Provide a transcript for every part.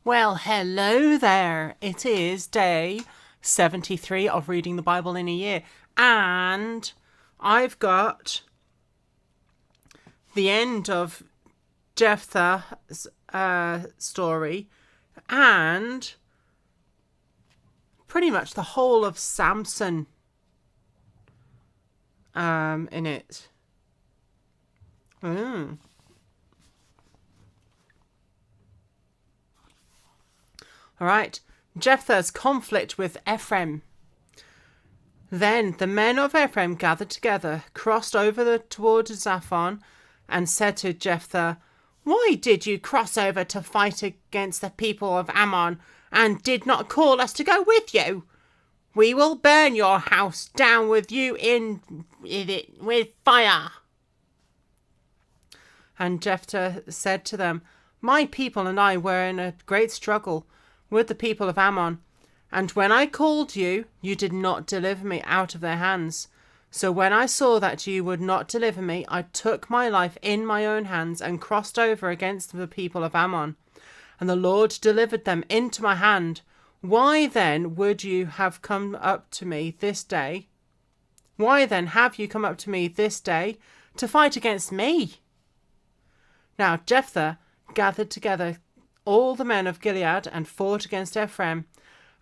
Well, hello there. It is day 73 of reading the Bible in a year. And I've got the end of Jephthah's story and pretty much the whole of Samson in it. All right. Jephthah's conflict with Ephraim. Then the men of Ephraim gathered together, crossed over toward Zaphon, and said to Jephthah, "Why did you cross over to fight against the people of Ammon, and did not call us to go with you? We will burn your house down with you in it with fire." And Jephthah said to them, "My people and I were in a great struggle with the people of Ammon, and when I called you, you did not deliver me out of their hands. So when I saw that you would not deliver me, I took my life in my own hands and crossed over against the people of Ammon. And the Lord delivered them into my hand. Why then would you have come up to me this day? Why then have you come up to me this day to fight against me?" Now Jephthah gathered together all the men of Gilead and fought against Ephraim.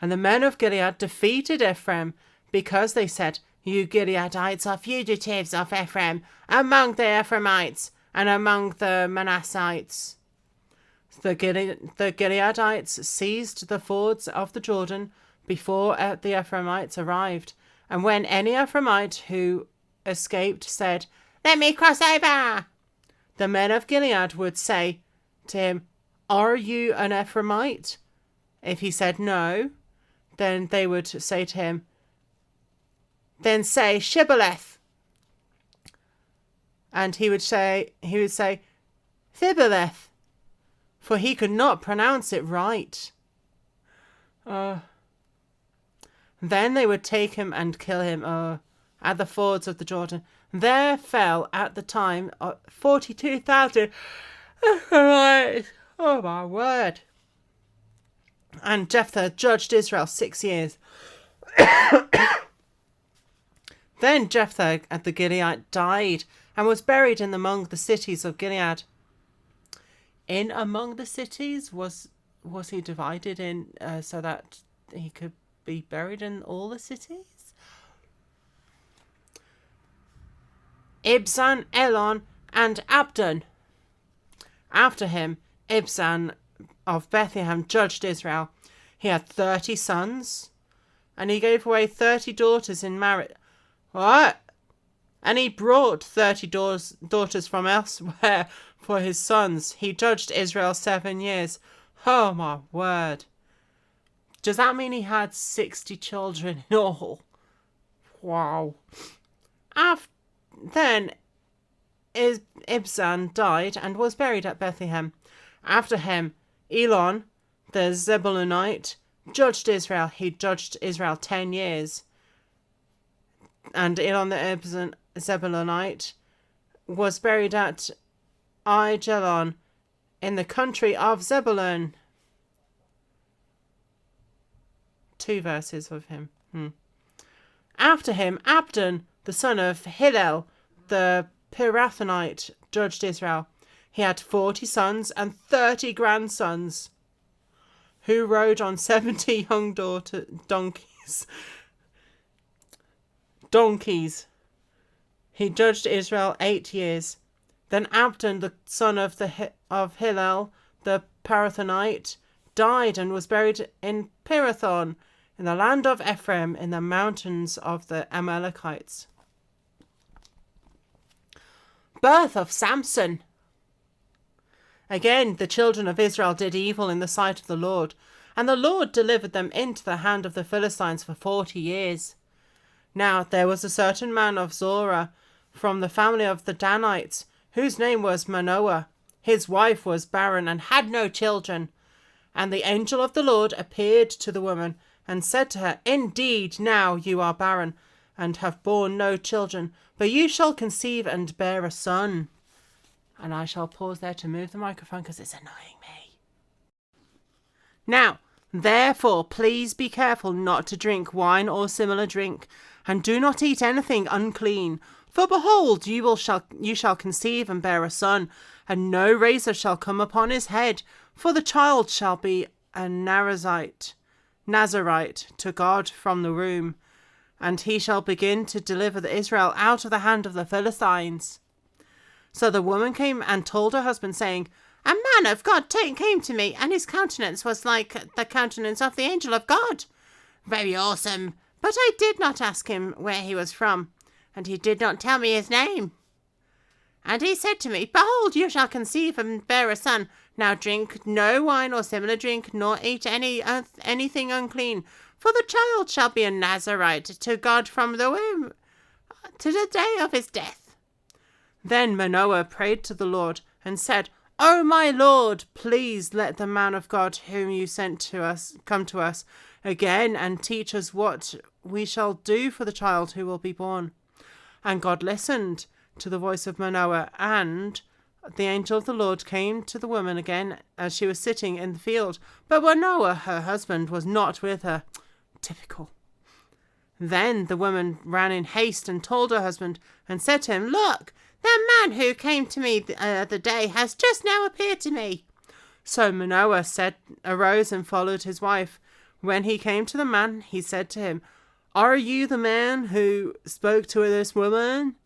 And the men of Gilead defeated Ephraim, because they said, "You Gileadites are fugitives of Ephraim, among the Ephraimites and among the Manassites." The Gileadites seized the fords of the Jordan before the Ephraimites arrived. And when any Ephraimite who escaped said, "Let me cross over," the men of Gilead would say to him, "Are you an Ephraimite?" If he said no, then they would say to him, "Then say Shibboleth." And he would say Thibboleth, for he could not pronounce it right. Then they would take him and kill him at the fords of the Jordan. There fell at the time 42,000 Ephraimites. Oh my word. And Jephthah judged Israel 6 years. Then Jephthah the Gileadite died and was buried in among the cities of Gilead. In among the cities, was he divided in so that he could be buried in all the cities? Ibzan, Elon, and Abdon. After him, Ibzan of Bethlehem judged Israel. He had 30 sons, and he gave away 30 daughters in marriage. What? And he brought 30 daughters from elsewhere for his sons. He judged Israel 7 years. Oh my word. Does that mean he had 60 children in all? Wow. Then Ibzan died and was buried at Bethlehem. After him, Elon, the Zebulunite, judged Israel. He judged Israel 10 years. And Elon, the Zebulunite, was buried at Aijalon in the country of Zebulun. 2 verses of him. After him, Abdon, the son of Hillel, the Pirathonite, judged Israel. He had 40 sons and 30 grandsons, who rode on 70 young donkeys. He judged Israel 8 years. Then Abdon, the son of Hillel, the Pirathonite, died and was buried in Pirathon, in the land of Ephraim, in the mountains of the Amalekites. Birth of Samson. Again, the children of Israel did evil in the sight of the Lord, and the Lord delivered them into the hand of the Philistines for 40 years. Now there was a certain man of Zorah, from the family of the Danites, whose name was Manoah. His wife was barren and had no children. And the angel of the Lord appeared to the woman and said to her, "Indeed, now you are barren and have borne no children, but you shall conceive and bear a son." And I shall pause there to move the microphone because it's annoying me. Now, therefore, please be careful not to drink wine or similar drink, and do not eat anything unclean. For behold, you shall conceive and bear a son, and no razor shall come upon his head, for the child shall be a Nazarite to God from the womb, and he shall begin to deliver Israel out of the hand of the Philistines. So the woman came and told her husband, saying, A man of God came to me, and his countenance was like the countenance of the angel of God. Very awesome. But I did not ask him where he was from, and he did not tell me his name. And he said to me, Behold, you shall conceive and bear a son. Now drink no wine or similar drink, nor eat anything unclean, for the child shall be a Nazarite to God from the womb to the day of his death. Then Manoah prayed to the Lord and said, O my Lord, please let the man of God whom you sent to us come to us again and teach us what we shall do for the child who will be born. And God listened to the voice of Manoah, and the angel of the Lord came to the woman again as she was sitting in the field. But Manoah, her husband, was not with her. Typical. Then the woman ran in haste and told her husband and said to him, Look, that man who came to me the other day has just now appeared to me. So Manoah arose and followed his wife. When he came to the man, he said to him, Are you the man who spoke to this woman?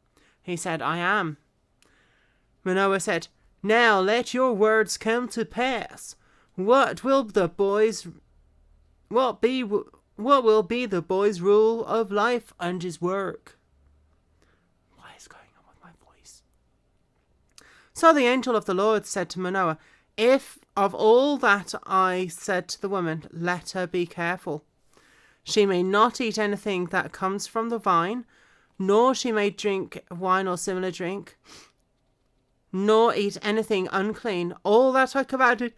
He said, I am. Manoah said, Now let your words come to pass. What will be the boy's rule of life and his work? What is going on with my voice? So the angel of the Lord said to Manoah, If of all that I said to the woman, let her be careful. She may not eat anything that comes from the vine, nor she may drink wine or similar drink, nor eat anything unclean. All that I commanded,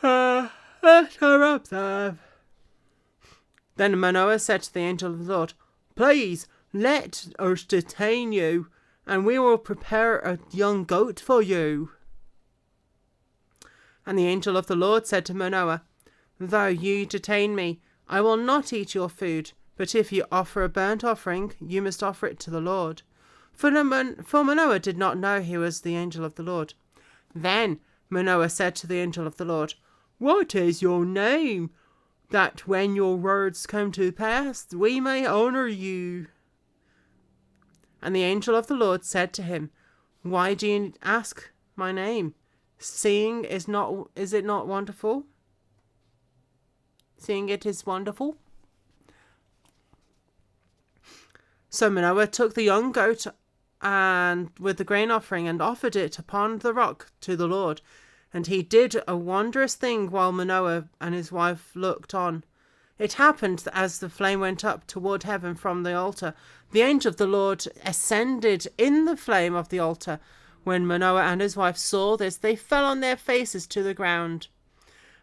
let her observe. Then Manoah said to the angel of the Lord, Please let us detain you, and we will prepare a young goat for you. And the angel of the Lord said to Manoah, Though you detain me, I will not eat your food, but if you offer a burnt offering, you must offer it to the Lord. For Manoah did not know he was the angel of the Lord. Then Manoah said to the angel of the Lord, What is your name, that when your words come to pass, we may honor you? And the angel of the Lord said to him, Why do you ask my name? Seeing is it not wonderful? Seeing it is wonderful. So Manoah took the young goat and with the grain offering and offered it upon the rock to the Lord. And he did a wondrous thing while Manoah and his wife looked on. It happened that as the flame went up toward heaven from the altar, the angel of the Lord ascended in the flame of the altar. When Manoah and his wife saw this, they fell on their faces to the ground.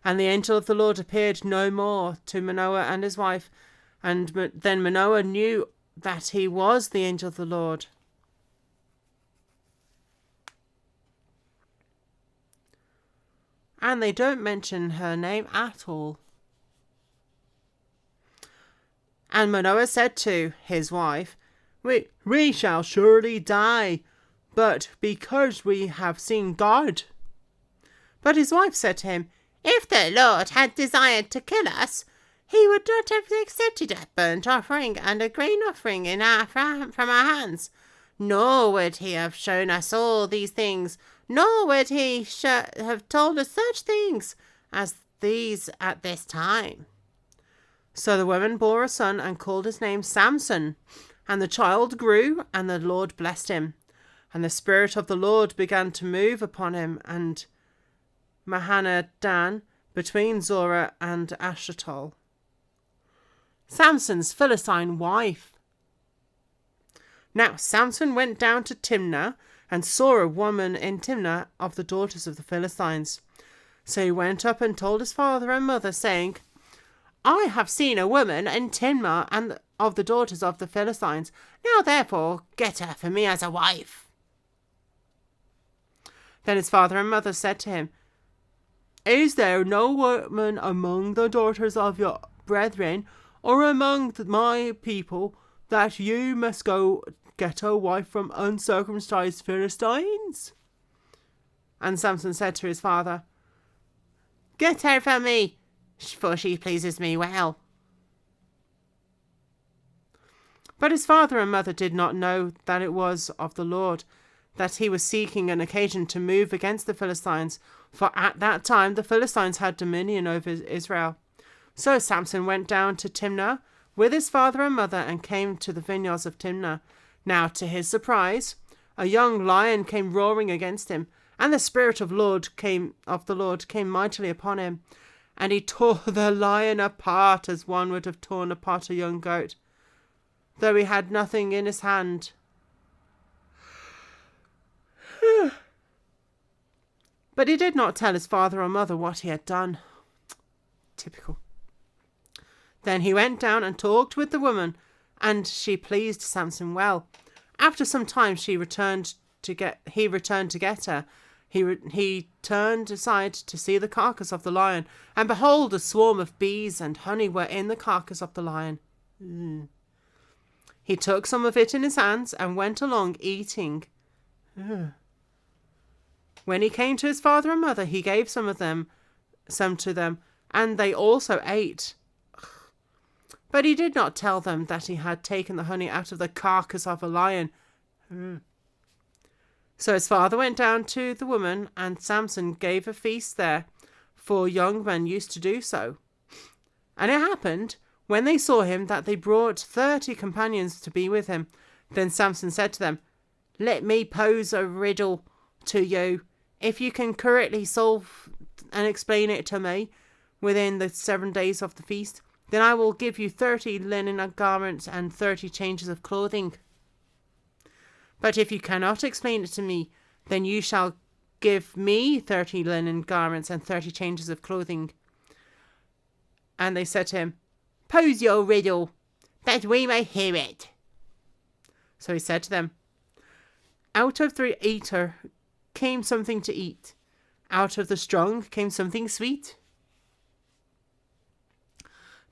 And the angel of the Lord appeared no more to Manoah and his wife. And then Manoah knew that he was the angel of the Lord. And they don't mention her name at all. And Manoah said to his wife, We shall surely die, but because we have seen God. But his wife said to him, If the Lord had desired to kill us, he would not have accepted a burnt offering and a grain offering from our hands. Nor would he have shown us all these things, nor would he have told us such things as these at this time. So the woman bore a son and called his name Samson. And the child grew, and the Lord blessed him. And the Spirit of the Lord began to move upon him, and Mahanadan, between Zorah and Ashtaol. Samson's Philistine wife. Now Samson went down to Timnah, and saw a woman in Timnah of the daughters of the Philistines. So he went up and told his father and mother, saying, I have seen a woman in Timnah and of the daughters of the Philistines. Now therefore get her for me as a wife. Then his father and mother said to him, Is there no woman among the daughters of your brethren, or among my people, that you must go get a wife from uncircumcised Philistines? And Samson said to his father, Get her from me, for she pleases me well. But his father and mother did not know that it was of the Lord, that he was seeking an occasion to move against the Philistines, for at that time the Philistines had dominion over Israel. So Samson went down to Timnah with his father and mother and came to the vineyards of Timnah. Now, to his surprise, a young lion came roaring against him, and the Spirit of the Lord came mightily upon him, and he tore the lion apart as one would have torn apart a young goat, though he had nothing in his hand. But he did not tell his father or mother what he had done. Typical. Then he went down and talked with the woman, and she pleased Samson well. After some time he returned to get her. He turned aside to see the carcass of the lion, and behold, a swarm of bees and honey were in the carcass of the lion. He took some of it in his hands and went along eating. When he came to his father and mother, he gave some to them, and they also ate. But he did not tell them that he had taken the honey out of the carcass of a lion. So his father went down to the woman, and Samson gave a feast there, for young men used to do so. And it happened, when they saw him, that they brought 30 companions to be with him. Then Samson said to them, Let me pose a riddle to you. If you can correctly solve and explain it to me within the 7 days of the feast, then I will give you 30 linen garments and 30 changes of clothing. But if you cannot explain it to me, then you shall give me 30 linen garments and 30 changes of clothing. And they said to him, Pose your riddle, that we may hear it. So he said to them, Out of the eater came something to eat. Out of the strong came something sweet.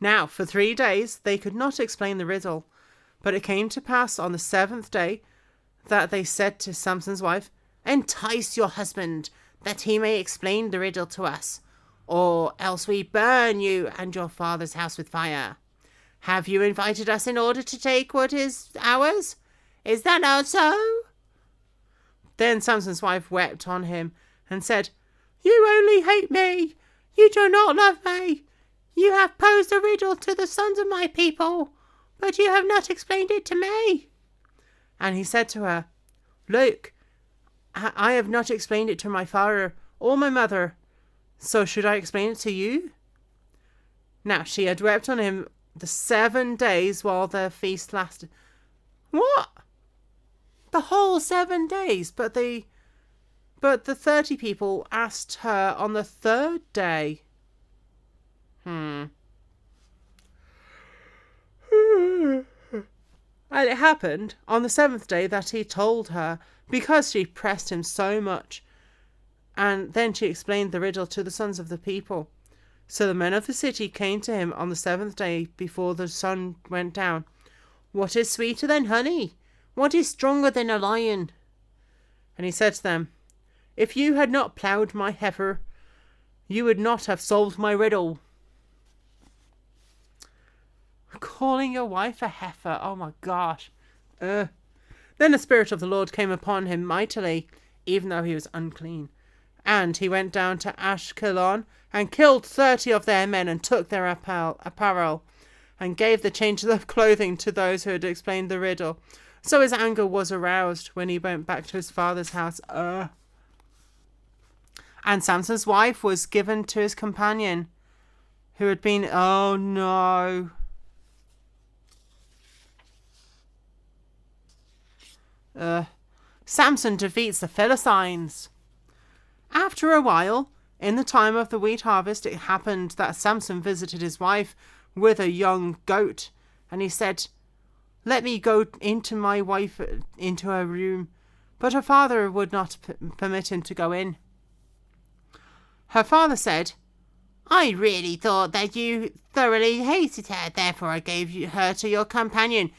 Now, for 3 days they could not explain the riddle. But it came to pass on the 7th day that they said to Samson's wife, Entice your husband, that he may explain the riddle to us, or else we burn you and your father's house with fire. Have you invited us in order to take what is ours? Is that not so? Then Samson's wife wept on him and said, You only hate me. You do not love me. You have posed a riddle to the sons of my people, but you have not explained it to me. And he said to her, Look, I have not explained it to my father or my mother, so should I explain it to you? Now she had wept on him the 7 days while the feast lasted. What? The whole 7 days? But the 30 people asked her on the 3rd day. And it happened on the 7th day that he told her, because she pressed him so much. And then she explained the riddle to the sons of the people. So the men of the city came to him on the 7th day before the sun went down. What is sweeter than honey? What is stronger than a lion? And he said to them, If you had not ploughed my heifer, you would not have solved my riddle. Calling your wife a heifer, oh my gosh. Then the Spirit of the Lord came upon him mightily, even though he was unclean. And he went down to Ashkelon and killed 30 of their men and took their apparel and gave the changes of clothing to those who had explained the riddle. So his anger was aroused when he went back to his father's house. And Samson's wife was given to his companion, who had been... Oh no. Samson defeats the Philistines. After a while, in the time of the wheat harvest, it happened that Samson visited his wife with a young goat, and he said, Let me go into my wife into her room. But her father would not permit him to go in. Her father said, I really thought that you thoroughly hated her, therefore I gave her to your companion.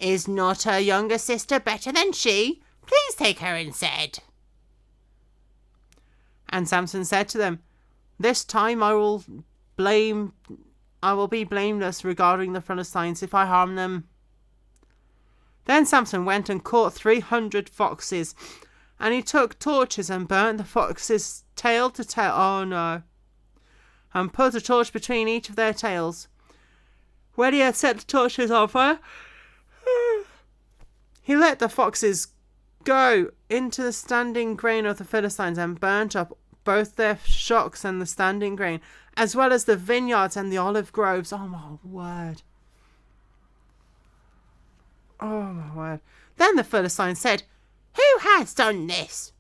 Is not her younger sister better than she? Please take her instead. And Samson said to them, This time I will be blameless regarding the Philistines if I harm them. Then Samson went and caught 300 foxes, and he took torches and burnt the foxes tail to tail. Oh no. And put a torch between each of their tails. When he had set the torches on fire, he let the foxes go into the standing grain of the Philistines and burnt up both their shocks and the standing grain, as well as the vineyards and the olive groves. Oh my word. Oh my word. Then the Philistines said, Who has done this?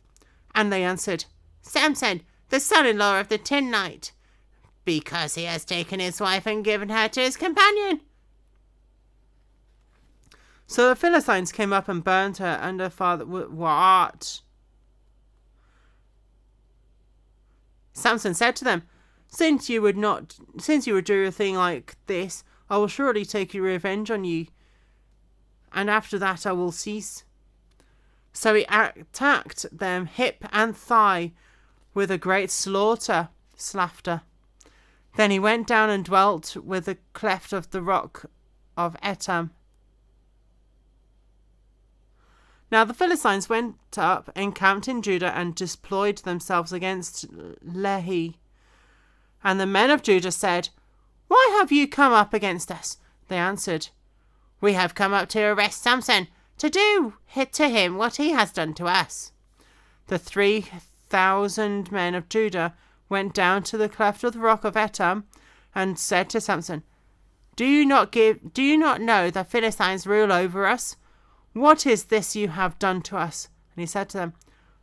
And they answered, Samson, the son-in-law of the Timnite, because he has taken his wife and given her to his companion. So the Philistines came up and burned her and her father. What? Samson said to them, Since you would do a thing like this, I will surely take your revenge on you, and after that I will cease. So he attacked them hip and thigh with a great slaughter. Then he went down and dwelt with the cleft of the rock of Etam. Now the Philistines went up, encamped in Judah, and deployed themselves against Lehi. And the men of Judah said, Why have you come up against us? They answered, We have come up to arrest Samson, to do to him what he has done to us. The 3,000 men of Judah went down to the cleft of the rock of Etam and said to Samson, Do you not know that Philistines rule over us? What is this you have done to us? And he said to them,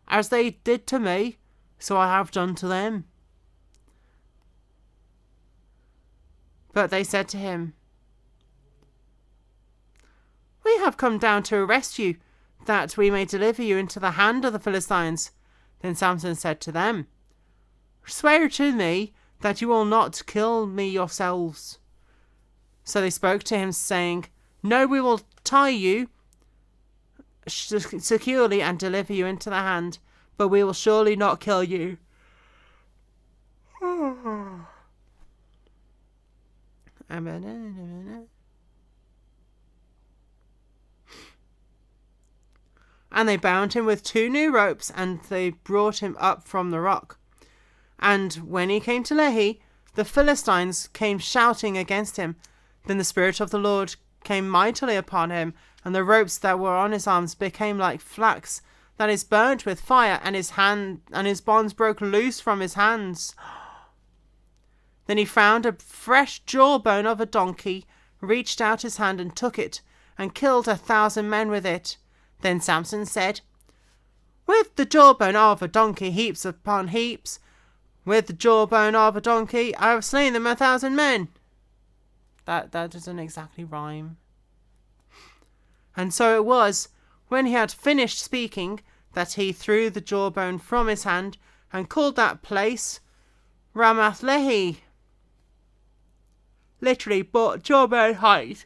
As they did to me, so I have done to them. But they said to him, We have come down to arrest you, that we may deliver you into the hand of the Philistines. Then Samson said to them, Swear to me that you will not kill me yourselves. So they spoke to him, saying, No, we will tie you securely and deliver you into the hand, but we will surely not kill you. And they bound him with 2 new ropes, and they brought him up from the rock. And when he came to Lehi, the Philistines came shouting against him. Then the Spirit of the Lord came mightily upon him, and the ropes that were on his arms became like flax that is burnt with fire, and his bonds broke loose from his hands. Then he found a fresh jawbone of a donkey, reached out his hand and took it, and killed 1,000 men with it. Then Samson said, With the jawbone of a donkey, heaps upon heaps, with the jawbone of a donkey, I have slain them 1,000 men. That doesn't exactly rhyme. And so it was, when he had finished speaking, that he threw the jawbone from his hand, and called that place Ramath Lehi. Literally, but jawbone height.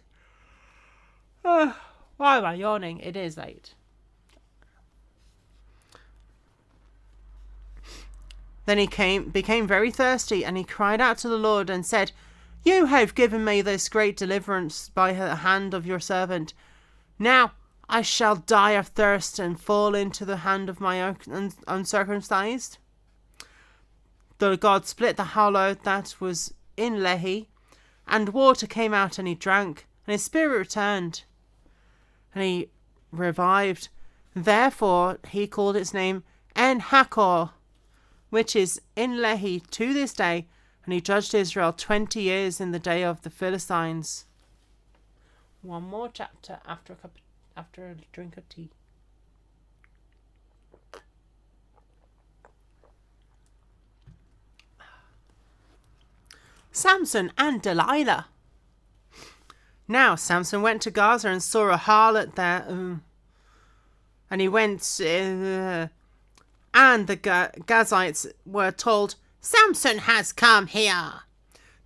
Why am I yawning? It is late. Then he became very thirsty, and he cried out to the Lord and said, You have given me this great deliverance by the hand of your servant. Now I shall die of thirst and fall into the hand of my uncircumcised. The God split the hollow that was in Lehi, and water came out, and he drank, and his spirit returned, and he revived. Therefore he called its name En-Hakkore, which is in Lehi to this day, and he judged Israel 20 years in the day of the Philistines. One more chapter after a drink of tea. Samson and Delilah. Now Samson went to Gaza and saw a harlot there, and he went, and the Gazites were told, Samson has come here."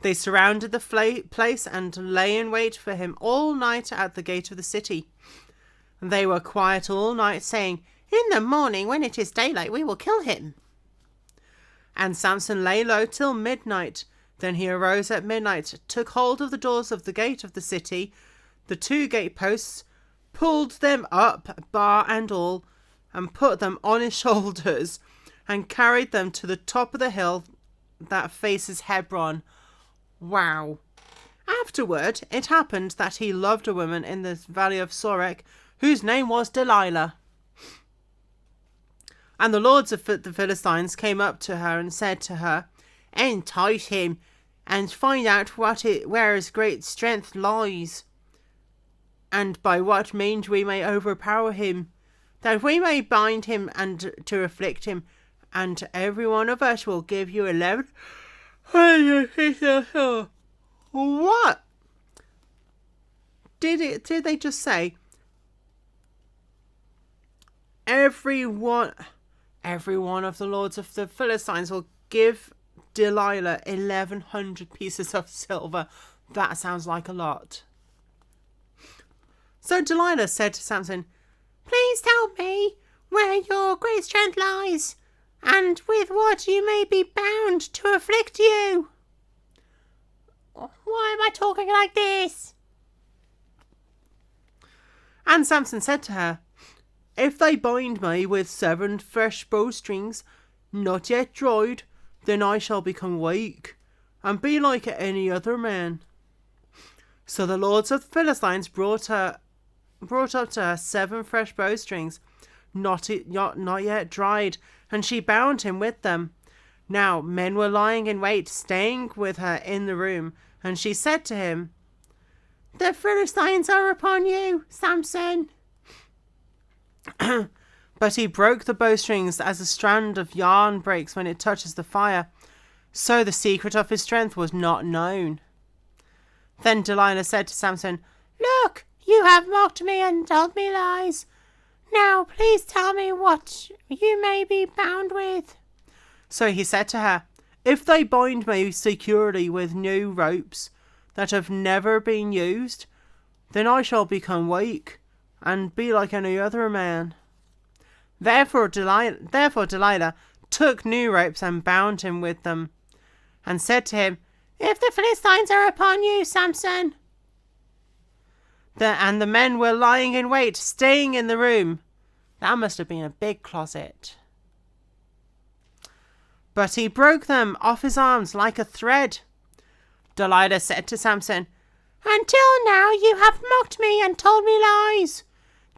They surrounded the place and lay in wait for him all night at the gate of the city. They were quiet all night, saying, "In the morning, when it is daylight, we will kill him." And Samson lay low till midnight. Then he arose at midnight, took hold of the doors of the gate of the city, the 2 gateposts, pulled them up, bar and all, and put them on his shoulders, and carried them to the top of the hill that faces Hebron. Wow. Afterward, it happened that he loved a woman in the valley of Sorek, whose name was Delilah. And the lords of the Philistines came up to her and said to her, "Entice him, and find out where his great strength lies, and by what means we may overpower him, that we may bind him and to afflict him, and every one of us will give you 11." What? Did they just say every one of the lords of the Philistines will give Delilah 1,100 pieces of silver? That sounds like a lot. So Delilah said to Samson, "Please tell me where your great strength lies, and with what you may be bound to afflict you." Why am I talking like this? And Samson said to her, "If they bind me with 7 fresh bowstrings, not yet dried, then I shall become weak, and be like any other man." So the lords of the Philistines brought up to her 7 fresh bowstrings, not yet dried, and she bound him with them. Now men were lying in wait, staying with her in the room, and she said to him, "The Philistines are upon you, Samson." But he broke the bowstrings as a strand of yarn breaks when it touches the fire. So the secret of his strength was not known. Then Delilah said to Samson, "Look, you have mocked me and told me lies. Now please tell me what you may be bound with." So he said to her, "If they bind me securely with new ropes that have never been used, then I shall become weak and be like any other man." Therefore Delilah took new ropes and bound him with them, and said to him, "If the Philistines are upon you, Samson." And the men were lying in wait, staying in the room. That must have been a big closet. But he broke them off his arms like a thread. Delilah said to Samson, "Until now you have mocked me and told me lies.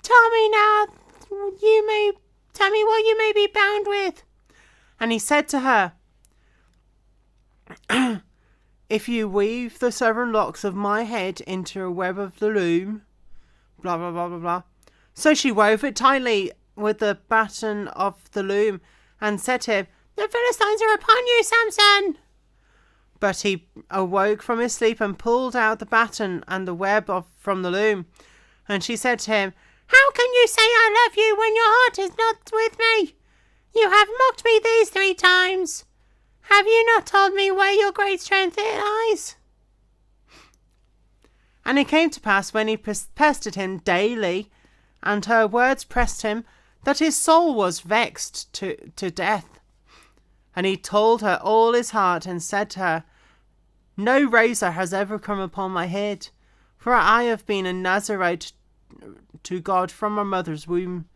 Tell me what you may be bound with." And he said to her, "If you weave the 7 locks of my head into a web of the loom," blah, blah, blah, blah, blah. So she wove it tightly with the batten of the loom, and said to him, "The Philistines are upon you, Samson." But he awoke from his sleep and pulled out the batten and the web from the loom. And she said to him, "How can you say I love you when your heart is not with me? You have mocked me these 3 times. Have you not told me where your great strength lies?" And it came to pass, when he pestered him daily, and her words pressed him, that his soul was vexed to death. And he told her all his heart, and said to her, "No razor has ever come upon my head, for I have been a Nazarite to God from my mother's womb.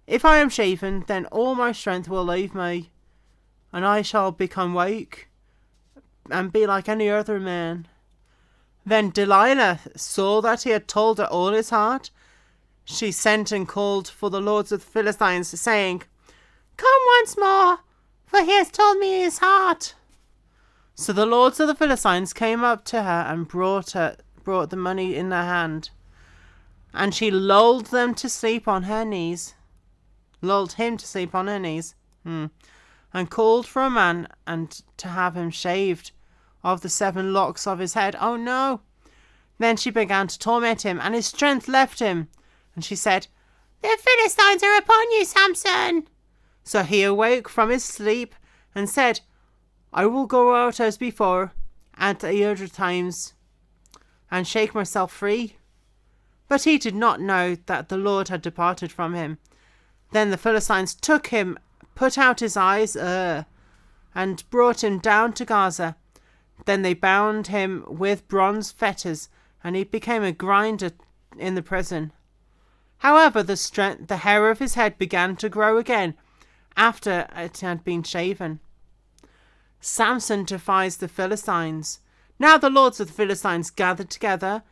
If I am shaven, then all my strength will leave me, and I shall become weak, and be like any other man." Then Delilah saw that he had told her all his heart. She sent and called for the lords of the Philistines, saying, "Come once more, for he has told me his heart." So the lords of the Philistines came up to her and brought the money in their hand. And she lulled him to sleep on her knees, and called for a man and to have him shaved of the 7 locks of his head. Oh no! Then she began to torment him, and his strength left him. And she said, "The Philistines are upon you, Samson." So he awoke from his sleep and said, I will go out as before at the other times and shake myself free. But he did not know that the Lord had departed from him. Then the Philistines took him, put out his eyes, and brought him down to Gaza. Then they bound him with bronze fetters, and he became a grinder in the prison. However, the hair of his head began to grow again after it had been shaven. Samson defies the Philistines. Now the lords of the Philistines gathered together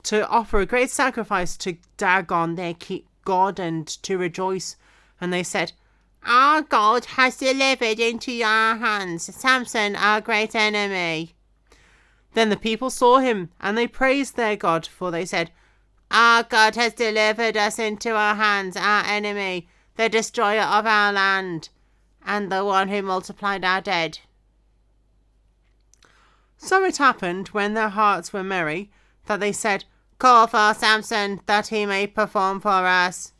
to offer a great sacrifice to Dagon, their god, and to rejoice. And they said, "Our God has delivered into your hands Samson, our great enemy." Then the people saw him, and they praised their God, for they said, "Our God has delivered us into our hands, our enemy, the destroyer of our land, and the one who multiplied our dead." So it happened, when their hearts were merry, that they said, "Call for Samson, that he may perform for us."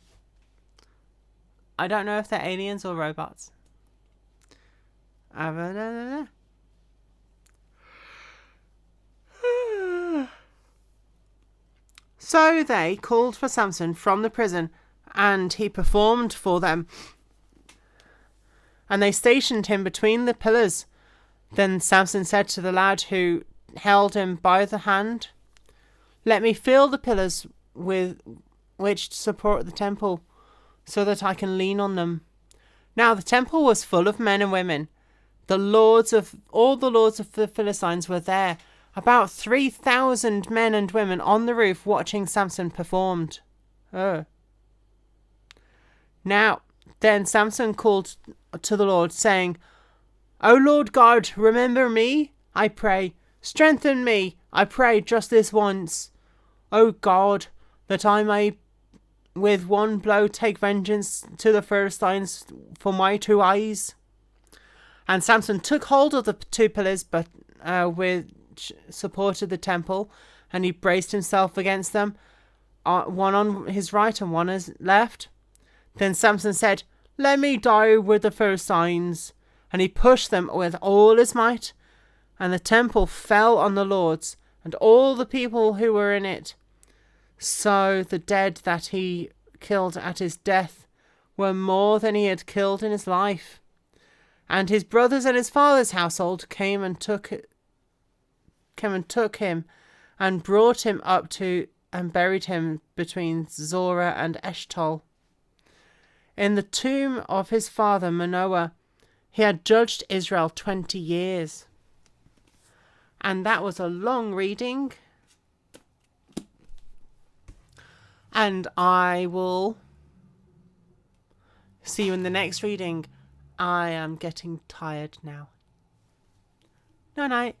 I don't know if they're aliens or robots. So they called for Samson from the prison, and he performed for them. And they stationed him between the pillars. Then Samson said to the lad who held him by the hand, "Let me feel the pillars with which to support the temple, so that I can lean on them." Now the temple was full of men and women. All the lords of the Philistines were there, about 3,000 men and women on the roof watching Samson performed. Now then Samson called to the Lord, saying, "O Lord God, remember me, I pray. Strengthen me, I pray, just this once, O God, that I may with one blow take vengeance to the Philistines for my 2 eyes." And Samson took hold of the 2 pillars which supported the temple, and he braced himself against them, one on his right and one on his left. Then Samson said, "Let me die with the Philistines." And he pushed them with all his might, and the temple fell on the lords and all the people who were in it. So the dead that he killed at his death were more than he had killed in his life. And his brothers and his father's household came and took him and brought him up to and buried him between Zorah and Eshtaol. In the tomb of his father Manoah, he had judged Israel 20 years. And that was a long reading. And I will see you in the next reading. I am getting tired now. Night night.